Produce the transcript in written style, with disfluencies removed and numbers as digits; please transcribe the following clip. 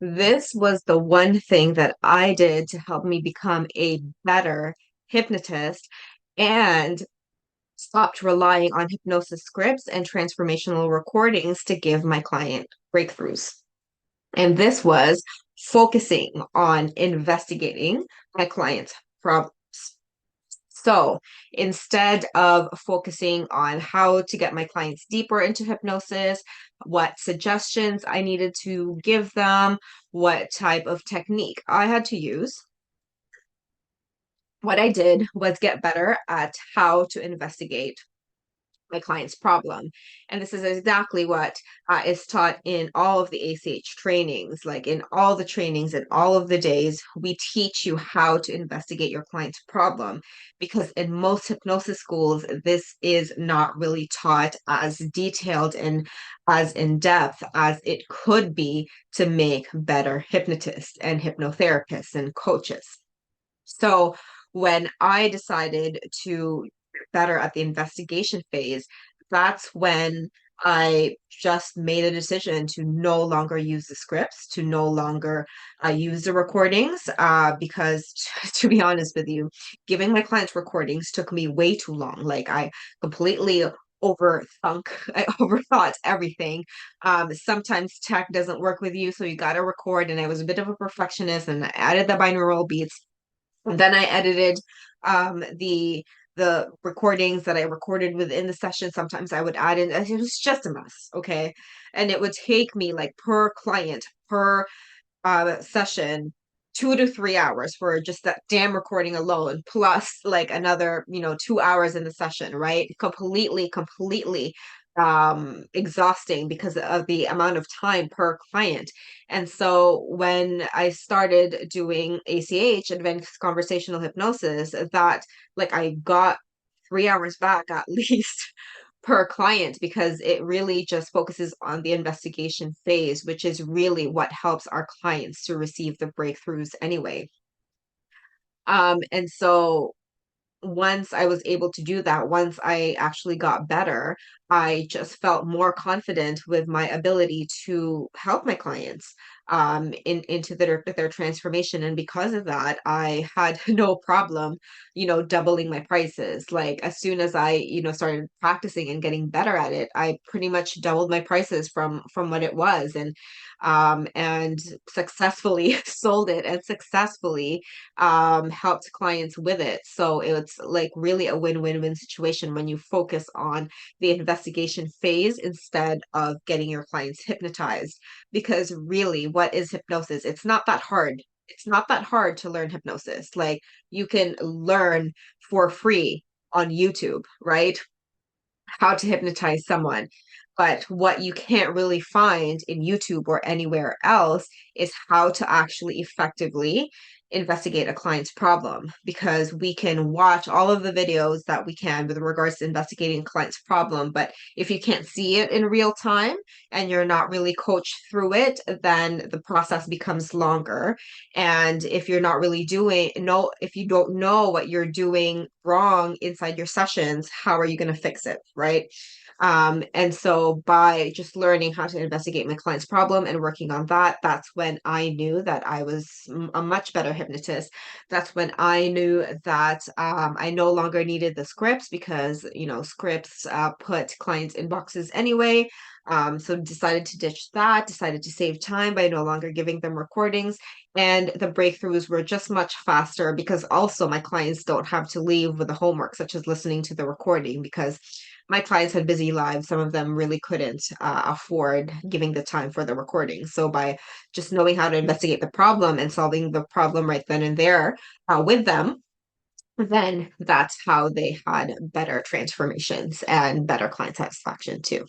This was the one thing that I did to help me become a better hypnotist and stopped relying on hypnosis scripts and transformational recordings to give my client breakthroughs. And this was focusing on investigating my client's problems. So instead of focusing on how to get my clients deeper into hypnosis, what suggestions I needed to give them, what type of technique I had to use, what I did was get better at how to investigate my client's problem. And this is exactly what is taught in all of the ACH trainings. Like in all the trainings and all of the days, we teach you how to investigate your client's problem. Because in most hypnosis schools, this is not really taught as detailed and as in depth as it could be to make better hypnotists and hypnotherapists and coaches. So when I decided to get better at the investigation phase, that's when I just made a decision to no longer use the scripts, to no longer use the recordings, because to be honest with you, giving my clients recordings took me way too long. Like I completely overthunk, I overthought everything. Sometimes tech doesn't work with you, so you got to record. And I was a bit of a perfectionist, and I added the binaural beats. And then I edited the recordings that I recorded within the session. Sometimes I would add in, it was just a mess, okay? And it would take me like per client, per session, 2 to 3 hours for just that damn recording alone, plus like another, 2 hours in the session, right? Completely exhausting because of the amount of time per client. And so when I started doing ACH, advanced conversational hypnosis, that like I got 3 hours back at least per client, because it really just focuses on the investigation phase, which is really what helps our clients to receive the breakthroughs anyway. And so once I was able to do that, once I actually got better, I just felt more confident with my ability to help my clients into their transformation. And because of that, I had no problem, doubling my prices. Like as soon as I, started practicing and getting better at it, I pretty much doubled my prices from what it was, and successfully sold it and successfully helped clients with it. So it's like really a win-win-win situation when you focus on the investigation phase instead of getting your clients hypnotized. Because really, what is hypnosis? It's not that hard. It's not that hard to learn hypnosis. Like you can learn for free on YouTube, right? How to hypnotize someone. But what you can't really find in YouTube or anywhere else is how to actually effectively investigate a client's problem, because we can watch all of the videos that we can with regards to investigating a client's problem. But if you can't see it in real time and you're not really coached through it, then the process becomes longer. And if you're not really if you don't know what you're doing wrong inside your sessions, how are you going to fix it, right? And so by just learning how to investigate my client's problem and working on that, that's when I knew that I was a much better hypnotist. That's when I knew that I no longer needed the scripts, because, scripts put clients in boxes anyway. So decided to ditch that, decided to save time by no longer giving them recordings. And the breakthroughs were just much faster, because also my clients don't have to leave with the homework, such as listening to the recording, because my clients had busy lives. Some of them really couldn't afford giving the time for the recording. So by just knowing how to investigate the problem and solving the problem right then and there with them, then that's how they had better transformations and better client satisfaction too.